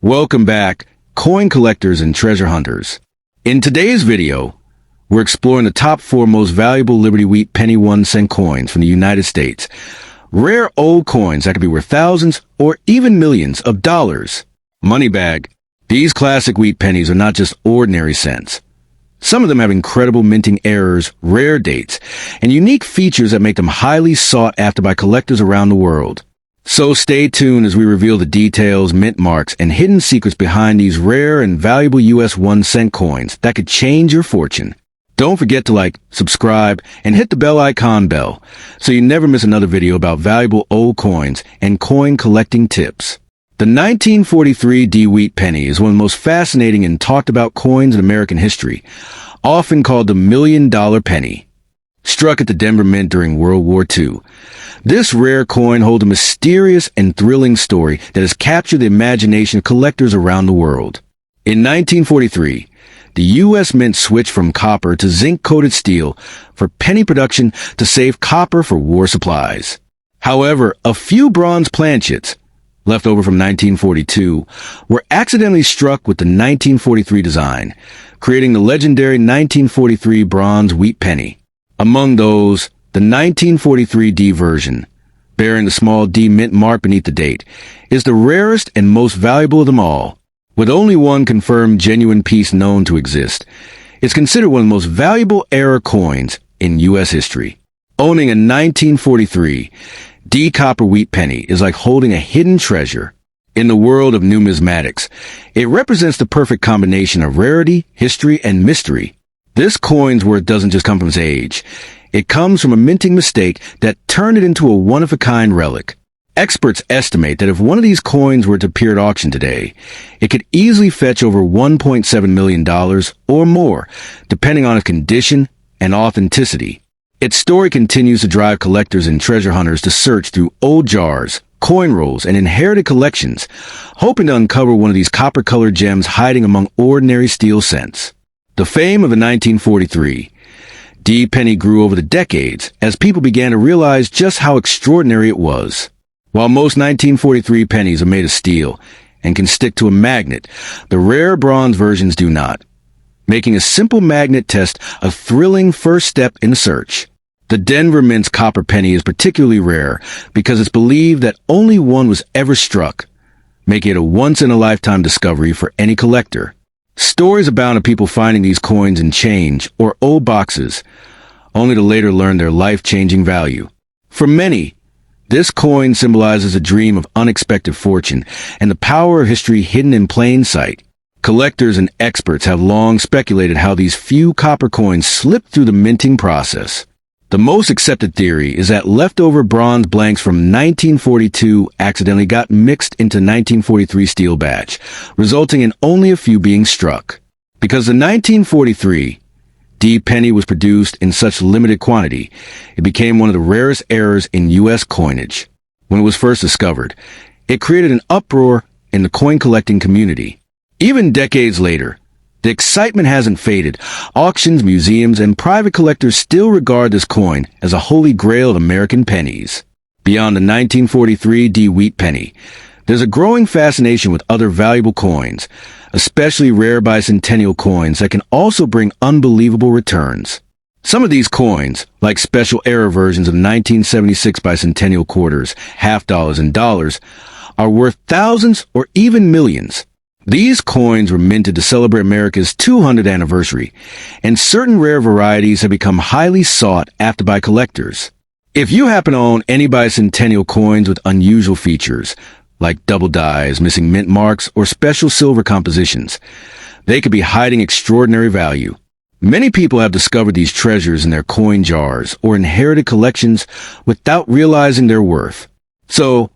Welcome back, coin collectors and treasure hunters. In today's video, we're exploring the top 4 most valuable Liberty Wheat penny 1-cent coins from the United States. Rare old coins that could be worth thousands or even millions of dollars. Money bag. These classic wheat pennies are not just ordinary cents. Some of them have incredible minting errors, rare dates, and unique features that make them highly sought after by collectors around the world. So stay tuned as we reveal the details, mint marks, and hidden secrets behind these rare and valuable US 1-cent coins that could change your fortune. Don't forget to like, subscribe, and hit the bell icon so you never miss another video about valuable old coins and coin collecting tips. The 1943 D wheat penny is one of the most fascinating and talked about coins in American history, often called the $1 million penny. Struck at the Denver Mint during World War II, this rare coin holds a mysterious and thrilling story that has captured the imagination of collectors around the world. In 1943, the U.S. Mint switched from copper to zinc-coated steel for penny production to save copper for war supplies. However, a few bronze planchets, left over from 1942, were accidentally struck with the 1943 design, creating the legendary 1943 bronze wheat penny. Among those, the 1943 D version, bearing the small D mint mark beneath the date, is the rarest and most valuable of them all. With only one confirmed genuine piece known to exist, it's considered one of the most valuable era coins in U.S. history. Owning a 1943 D copper wheat penny is like holding a hidden treasure. In the world of numismatics, it represents the perfect combination of rarity, history, and mystery. This coin's worth doesn't just come from its age. It comes from a minting mistake that turned it into a one-of-a-kind relic. Experts estimate that if one of these coins were to appear at auction today, it could easily fetch over $1.7 million or more, depending on its condition and authenticity. Its story continues to drive collectors and treasure hunters to search through old jars, coin rolls, and inherited collections, hoping to uncover one of these copper-colored gems hiding among ordinary steel cents. The fame of the 1943 D penny grew over the decades as people began to realize just how extraordinary it was. While most 1943 pennies are made of steel and can stick to a magnet, the rare bronze versions do not, making a simple magnet test a thrilling first step in the search. The Denver Mint's copper penny is particularly rare because it's believed that only one was ever struck, making it a once-in-a-lifetime discovery for any collector. Stories abound of people finding these coins in change or old boxes, only to later learn their life-changing value. For many, this coin symbolizes a dream of unexpected fortune and the power of history hidden in plain sight. Collectors and experts have long speculated how these few copper coins slipped through the minting process. The most accepted theory is that leftover bronze blanks from 1942 accidentally got mixed into 1943 steel batch, resulting in only a few being struck. Because the 1943 D penny was produced in such limited quantity, it became one of the rarest errors in U.S. coinage. When it was first discovered, it created an uproar in the coin collecting community. Even decades later, the excitement hasn't faded. Auctions, museums, and private collectors still regard this coin as a holy grail of American pennies. Beyond the 1943 D wheat penny, there's a growing fascination with other valuable coins, especially rare bicentennial coins that can also bring unbelievable returns. Some of these coins, like special era versions of 1976 bicentennial quarters, half dollars, and dollars, are worth thousands or even millions. These coins were minted to celebrate America's 200th anniversary, and certain rare varieties have become highly sought after by collectors. If you happen to own any bicentennial coins with unusual features, like double dies, missing mint marks, or special silver compositions, they could be hiding extraordinary value. Many people have discovered these treasures in their coin jars or inherited collections without realizing their worth. So,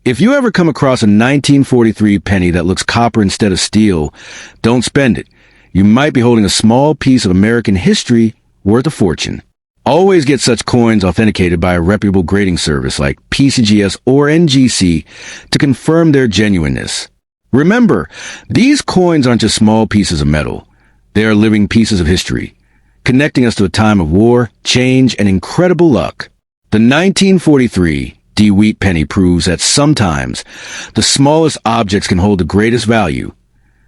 if you ever come across a 1943 penny that looks copper instead of steel, don't spend it. You might be holding a small piece of American history worth a fortune. Always get such coins authenticated by a reputable grading service like PCGS or NGC to confirm their genuineness. Remember, these coins aren't just small pieces of metal. They are living pieces of history, connecting us to a time of war, change, and incredible luck. The 1943 D Wheat Penny proves that sometimes the smallest objects can hold the greatest value,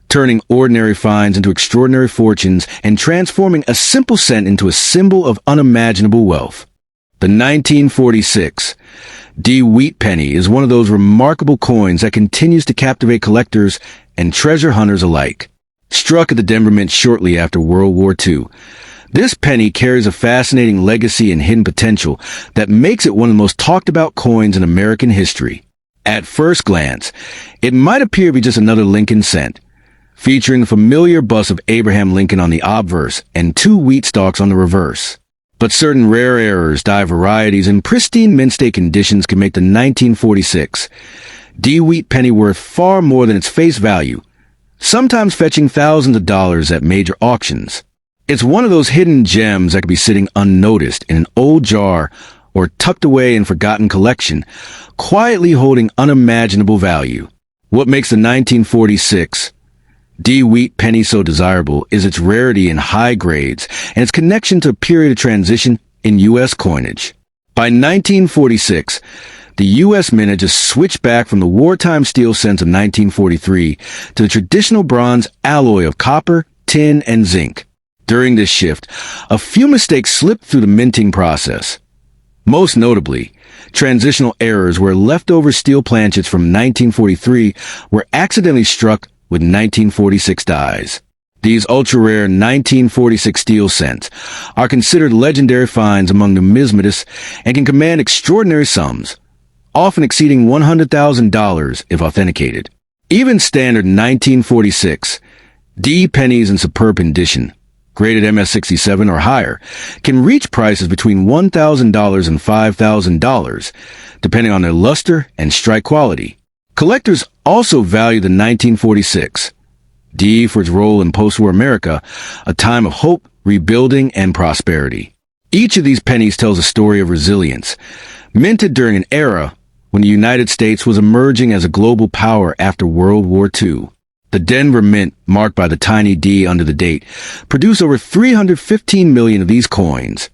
turning ordinary finds into extraordinary fortunes and transforming a simple cent into a symbol of unimaginable wealth. The 1946 D Wheat Penny is one of those remarkable coins that continues to captivate collectors and treasure hunters alike. Struck at the Denver Mint shortly after World War II, this penny carries a fascinating legacy and hidden potential that makes it one of the most talked about coins in American history. At first glance, it might appear to be just another Lincoln cent, featuring the familiar bust of Abraham Lincoln on the obverse and 2 wheat stalks on the reverse. But certain rare errors, dye varieties, and pristine mint state conditions can make the 1946 D Wheat Penny worth far more than its face value, sometimes fetching thousands of dollars at major auctions. It's one of those hidden gems that could be sitting unnoticed in an old jar or tucked away in forgotten collection, quietly holding unimaginable value. What makes the 1946 D Wheat Penny so desirable is its rarity in high grades and its connection to a period of transition in U.S. coinage. By 1946, the U.S. Mint had just switched back from the wartime steel cents of 1943 to the traditional bronze alloy of copper, tin, and zinc. During this shift, a few mistakes slipped through the minting process. Most notably, transitional errors where leftover steel planchets from 1943 were accidentally struck with 1946 dies. These ultra-rare 1946 steel cents are considered legendary finds among numismatists and can command extraordinary sums, often exceeding $100,000 if authenticated. Even standard 1946 D pennies in superb condition, graded MS-67 or higher, can reach prices between $1,000 and $5,000, depending on their luster and strike quality. Collectors also value the 1946 D for its role in post-war America, a time of hope, rebuilding, and prosperity. Each of these pennies tells a story of resilience, minted during an era when the United States was emerging as a global power after World War II. The Denver Mint, marked by the tiny D under the date, produced over 315 million of these coins,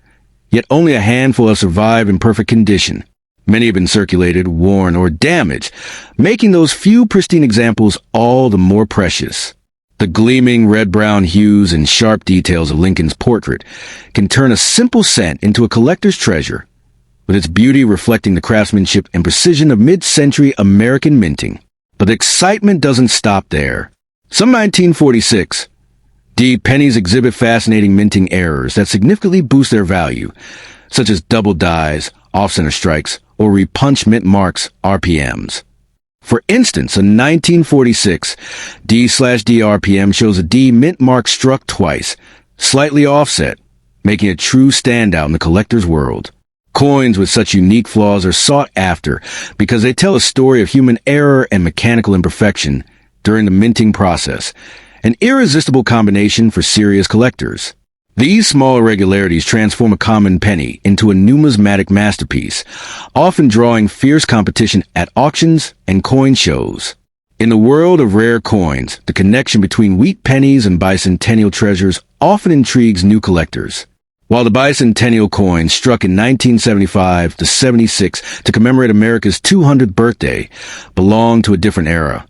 yet only a handful have survived in perfect condition. Many have been circulated, worn, or damaged, making those few pristine examples all the more precious. The gleaming red-brown hues and sharp details of Lincoln's portrait can turn a simple cent into a collector's treasure, with its beauty reflecting the craftsmanship and precision of mid-century American minting. But the excitement doesn't stop there. Some 1946 D pennies exhibit fascinating minting errors that significantly boost their value, such as double dies, off-center strikes, or repunch mint marks, RPMs. For instance, a 1946 D/D RPM shows a D mint mark struck twice, slightly offset, making a true standout in the collector's world. Coins with such unique flaws are sought after because they tell a story of human error and mechanical imperfection during the minting process, an irresistible combination for serious collectors. These small irregularities transform a common penny into a numismatic masterpiece, often drawing fierce competition at auctions and coin shows. In the world of rare coins, the connection between wheat pennies and bicentennial treasures often intrigues new collectors. While the bicentennial coin struck in 1975 to 76 to commemorate America's 200th birthday belonged to a different era,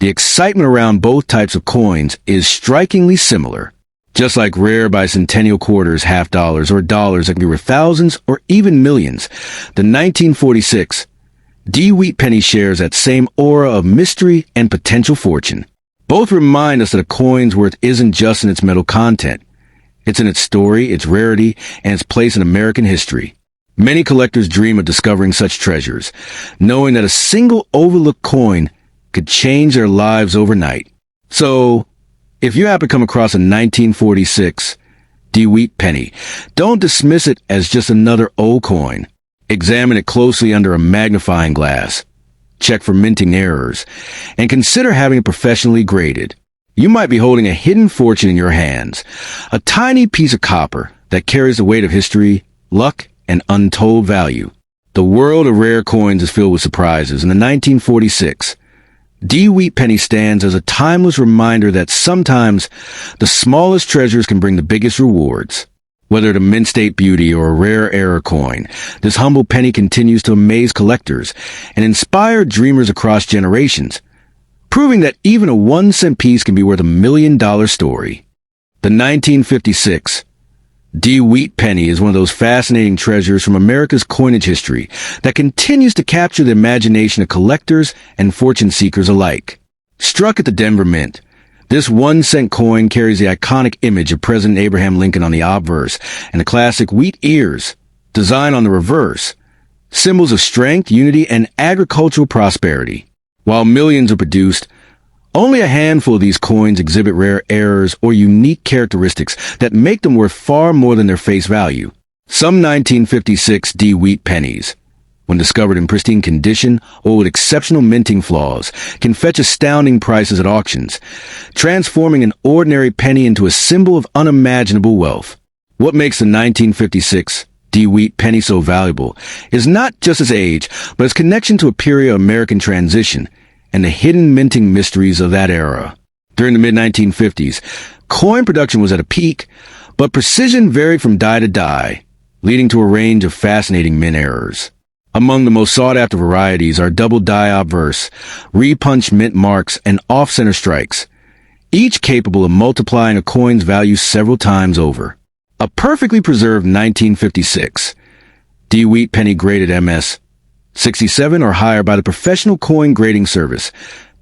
the excitement around both types of coins is strikingly similar. Just like rare bicentennial quarters, half dollars, or dollars that can be worth thousands or even millions, the 1946 D Wheat Penny shares that same aura of mystery and potential fortune. Both remind us that a coin's worth isn't just in its metal content. It's in its story, its rarity, and its place in American history. Many collectors dream of discovering such treasures, knowing that a single overlooked coin could change their lives overnight. So, if you happen to come across a 1946 D Wheat Penny, don't dismiss it as just another old coin. Examine it closely under a magnifying glass. Check for minting errors, and consider having it professionally graded. You might be holding a hidden fortune in your hands, a tiny piece of copper that carries the weight of history, luck, and untold value. The world of rare coins is filled with surprises. In the 1946, D Wheat Penny stands as a timeless reminder that sometimes the smallest treasures can bring the biggest rewards. Whether a mint state beauty or a rare error coin, this humble penny continues to amaze collectors and inspire dreamers across generations, proving that even a 1-cent piece can be worth $1 million story. The 1956 Wheat Penny is one of those fascinating treasures from America's coinage history that continues to capture the imagination of collectors and fortune seekers alike. Struck at the Denver Mint, this 1-cent coin carries the iconic image of President Abraham Lincoln on the obverse and the classic wheat ears, designed on the reverse, symbols of strength, unity, and agricultural prosperity. While millions are produced, only a handful of these coins exhibit rare errors or unique characteristics that make them worth far more than their face value. Some 1956 Wheat Pennies, when discovered in pristine condition or with exceptional minting flaws, can fetch astounding prices at auctions, transforming an ordinary penny into a symbol of unimaginable wealth. What makes the 1956 Wheat Penny so valuable is not just its age, but its connection to a period of American transition and the hidden minting mysteries of that era. During the mid-1950s, coin production was at a peak, but precision varied from die to die, leading to a range of fascinating mint errors. Among the most sought-after varieties are double die obverse, repunched mint marks, and off-center strikes, each capable of multiplying a coin's value several times over. A perfectly preserved 1956 Wheat Penny graded MS 67 or higher by the Professional Coin Grading Service,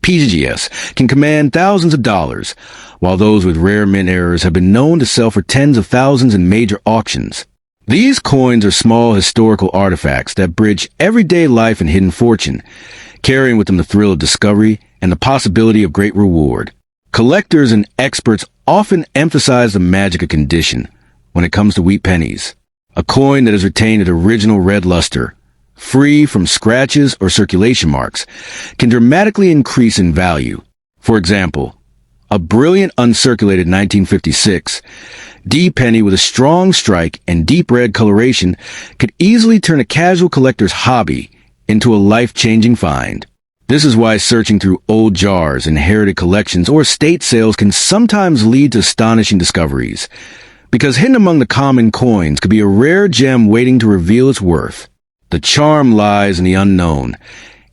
PGS, can command thousands of dollars, while those with rare mint errors have been known to sell for tens of thousands in major auctions. These coins are small historical artifacts that bridge everyday life and hidden fortune, carrying with them the thrill of discovery and the possibility of great reward. Collectors and experts often emphasize the magic of condition when it comes to wheat pennies. A coin that has retained its original red luster, free from scratches or circulation marks, can dramatically increase in value. For example, a brilliant uncirculated 1956 penny with a strong strike and deep red coloration could easily turn a casual collector's hobby into a life-changing find. This is why searching through old jars, inherited collections, or estate sales can sometimes lead to astonishing discoveries, because hidden among the common coins could be a rare gem waiting to reveal its worth. The charm lies in the unknown.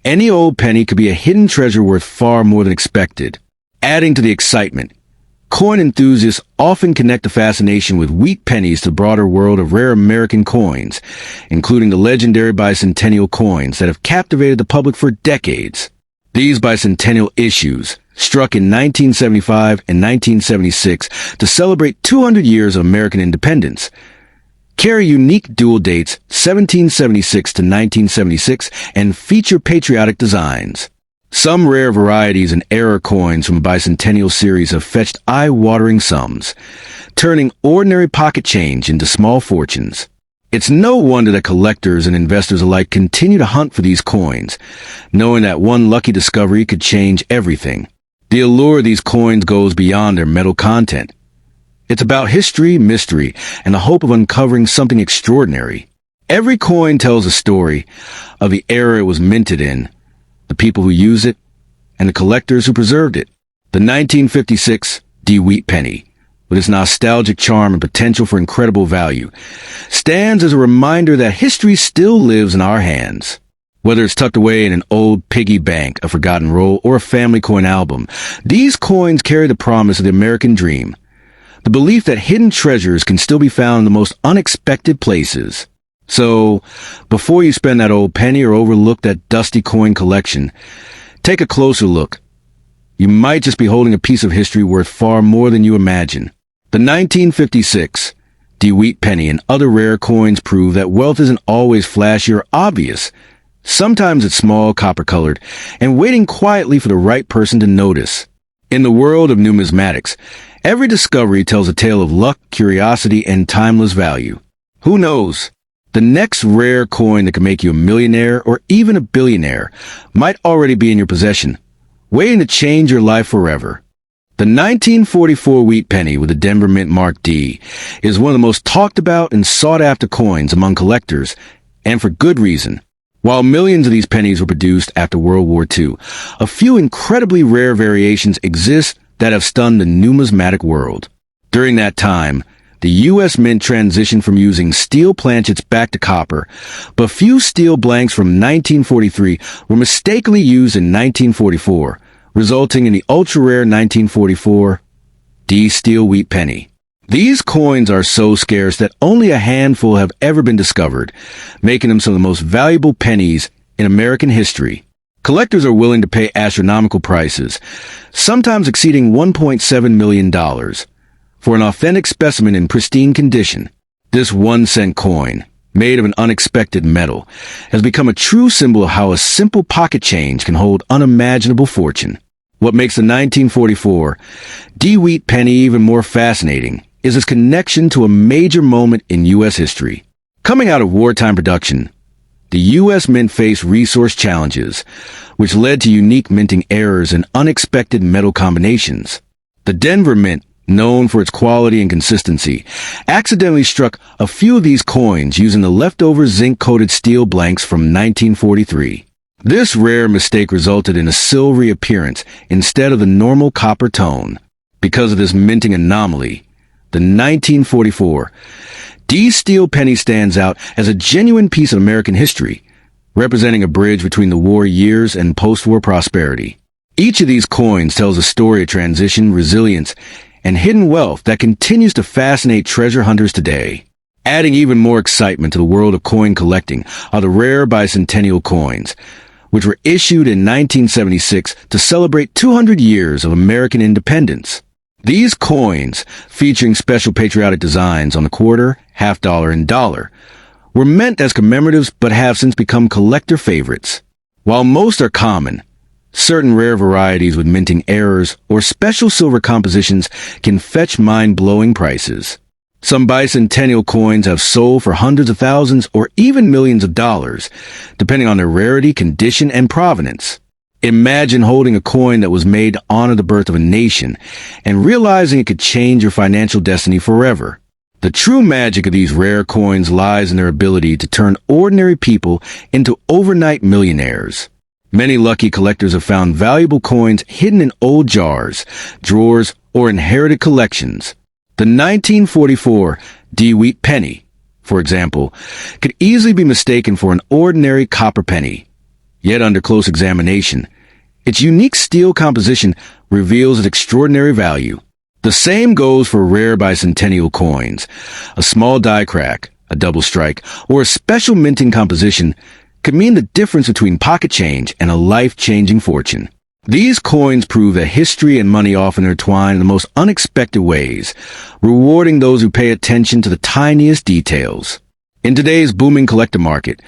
Any old penny could be a hidden treasure worth far more than expected. Adding to the excitement, coin enthusiasts often connect the fascination with wheat pennies to the broader world of rare American coins, including the legendary bicentennial coins that have captivated the public for decades. These bicentennial issues, struck in 1975 and 1976 to celebrate 200 years of American independence, carry unique dual dates 1776 to 1976 and feature patriotic designs. Some rare varieties and error coins from the bicentennial series have fetched eye-watering sums, turning ordinary pocket change into small fortunes. It's no wonder that collectors and investors alike continue to hunt for these coins, knowing that one lucky discovery could change everything. The allure of these coins goes beyond their metal content. It's about history, mystery, and the hope of uncovering something extraordinary. Every coin tells a story of the era it was minted in, the people who used it, and the collectors who preserved it. The 1956 Wheat Penny, with its nostalgic charm and potential for incredible value, stands as a reminder that history still lives in our hands. Whether it's tucked away in an old piggy bank, a forgotten roll, or a family coin album, these coins carry the promise of the American dream, the belief that hidden treasures can still be found in the most unexpected places. So, before you spend that old penny or overlook that dusty coin collection, take a closer look. You might just be holding a piece of history worth far more than you imagine. The 1956 Wheat Penny and other rare coins prove that wealth isn't always flashy or obvious. Sometimes it's small, copper-colored, and waiting quietly for the right person to notice. In the world of numismatics, every discovery tells a tale of luck, curiosity, and timeless value. Who knows? The next rare coin that can make you a millionaire or even a billionaire might already be in your possession, waiting to change your life forever. The 1944 Wheat Penny with the Denver Mint Mark D is one of the most talked about and sought after coins among collectors, and for good reason. While millions of these pennies were produced after World War II, a few incredibly rare variations exist that have stunned the numismatic world. During that time, The U.S. Mint transitioned from using steel planchets back to copper, but few steel blanks from 1943 were mistakenly used in 1944, resulting in the ultra-rare 1944 D steel wheat penny. These coins are so scarce that only a handful have ever been discovered, making them some of the most valuable pennies in American history. Collectors are willing to pay astronomical prices, sometimes exceeding $1.7 million, for an authentic specimen in pristine condition. This 1-cent coin, made of an unexpected metal, has become a true symbol of how a simple pocket change can hold unimaginable fortune. What makes the 1944 D wheat penny even more fascinating is its connection to a major moment in U.S. history. Coming out of wartime production, the U.S. Mint faced resource challenges, which led to unique minting errors and unexpected metal combinations. The Denver Mint, known for its quality and consistency, accidentally struck a few of these coins using the leftover zinc-coated steel blanks from 1943. This rare mistake resulted in a silvery appearance instead of the normal copper tone. Because of this minting anomaly, the 1944 D steel penny stands out as a genuine piece of American history, representing a bridge between the war years and post-war prosperity. Each of these coins tells a story of transition, resilience, and hidden wealth that continues to fascinate treasure hunters today. Adding even more excitement to the world of coin collecting are the rare bicentennial coins, which were issued in 1976 to celebrate 200 years of American independence. These coins, featuring special patriotic designs on the quarter, half dollar, and dollar, were meant as commemoratives but have since become collector favorites. While most are common, certain rare varieties with minting errors or special silver compositions can fetch mind-blowing prices. Some bicentennial coins have sold for hundreds of thousands or even millions of dollars, depending on their rarity, condition, and provenance. Imagine holding a coin that was made to honor the birth of a nation and realizing it could change your financial destiny forever. The true magic of these rare coins lies in their ability to turn ordinary people into overnight millionaires. Many lucky collectors have found valuable coins hidden in old jars, drawers, or inherited collections. The 1944 D wheat penny, for example, could easily be mistaken for an ordinary copper penny. Yet under close examination, its unique steel composition reveals its extraordinary value. The same goes for rare bicentennial coins. A small die crack, a double strike, or a special minting composition could mean the difference between pocket change and a life-changing fortune. These coins prove that history and money often intertwine in the most unexpected ways, rewarding those who pay attention to the tiniest details. In today's booming collector market,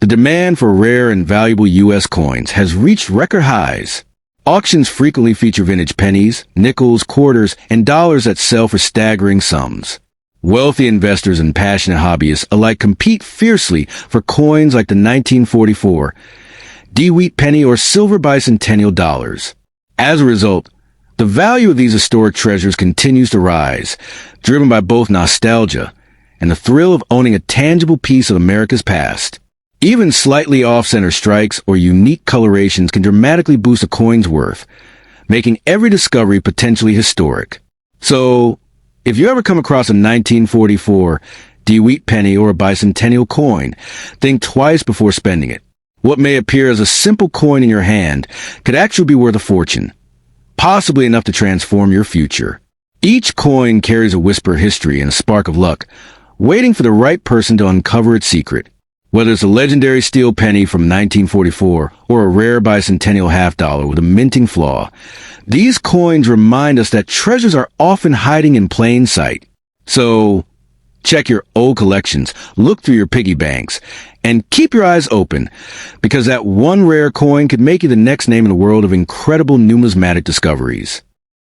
the demand for rare and valuable U.S. coins has reached record highs. Auctions frequently feature vintage pennies, nickels, quarters, and dollars that sell for staggering sums. Wealthy investors and passionate hobbyists alike compete fiercely for coins like the 1944 D wheat penny or silver bicentennial dollars. As a result, the value of these historic treasures continues to rise, driven by both nostalgia and the thrill of owning a tangible piece of America's past. Even slightly off-center strikes or unique colorations can dramatically boost a coin's worth, making every discovery potentially historic. So, if you ever come across a 1944 D wheat penny or a bicentennial coin, think twice before spending it. What may appear as a simple coin in your hand could actually be worth a fortune, possibly enough to transform your future. Each coin carries a whisper of history and a spark of luck, waiting for the right person to uncover its secret. Whether it's a legendary steel penny from 1944 or a rare bicentennial half-dollar with a minting flaw, these coins remind us that treasures are often hiding in plain sight. So, check your old collections, look through your piggy banks, and keep your eyes open, because that one rare coin could make you the next name in the world of incredible numismatic discoveries.